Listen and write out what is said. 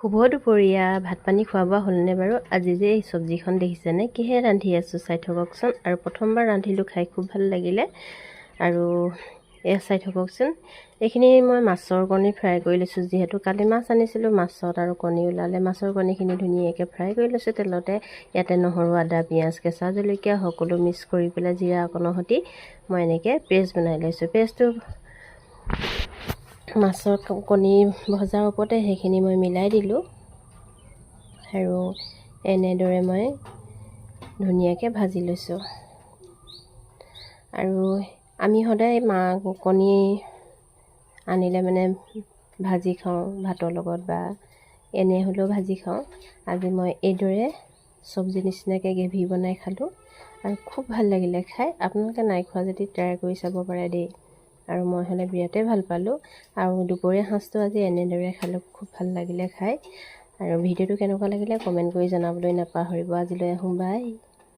শুভ দুপৰীয়া ভাত পানী খোৱা বোৱা হ'লনে বাৰু? আজি যে এই চব্জিখন দেখিছেনে, কিহে ৰান্ধি আছোঁ চাই থাককচোন। আৰু প্ৰথমবাৰ ৰান্ধিলোঁ, খাই খুব ভাল লাগিলে। আৰু এয়া চাই থাককচোন, এইখিনি মই মাছৰ কণী ফ্ৰাই কৰি লৈছোঁ। যিহেতু কালি মাছ আনিছিলোঁ, মাছত আৰু কণী ওলালে মাছৰ কণীখিনি ধুনীয়াকৈ ফ্ৰাই কৰি লৈছোঁ তেলতে। ইয়াতে নহৰু, আদা, পিঁয়াজ, কেঁচা জলকীয়া সকলো মিক্স কৰি পেলাই জিৰা অকণৰ সৈতে মই এনেকৈ পেষ্ট বনাই লৈছোঁ। পেষ্টটো মাছৰ কণী ভজাৰ ওপৰতে সেইখিনি মই মিলাই দিলোঁ আৰু এনেদৰে মই ধুনীয়াকৈ ভাজি লৈছোঁ। আৰু আমি সদায় কণী আনিলে মানে ভাজি খাওঁ ভাতৰ লগত, বা এনে হ'লেও ভাজি খাওঁ। আজি মই এইদৰে চব্জি নিচিনাকৈ গ্ৰেভি বনাই খালোঁ আৰু খুব ভাল লাগিলে খাই। আপোনালোকে নাই খোৱা যদি ট্ৰাই কৰি চাব পাৰে দেই। আৰু মই হ'লে বিৰাটেই ভাল পালোঁ। আৰু দুপৰীয়া সাঁজটো আজি এনেদৰে খালোঁ, খুব ভাল লাগিলে খাই। আৰু ভিডিঅ'টো কেনেকুৱা লাগিলে কমেণ্ট কৰি জনাবলৈ নাপাহৰিব। আজিলৈ আহোঁ, বাই।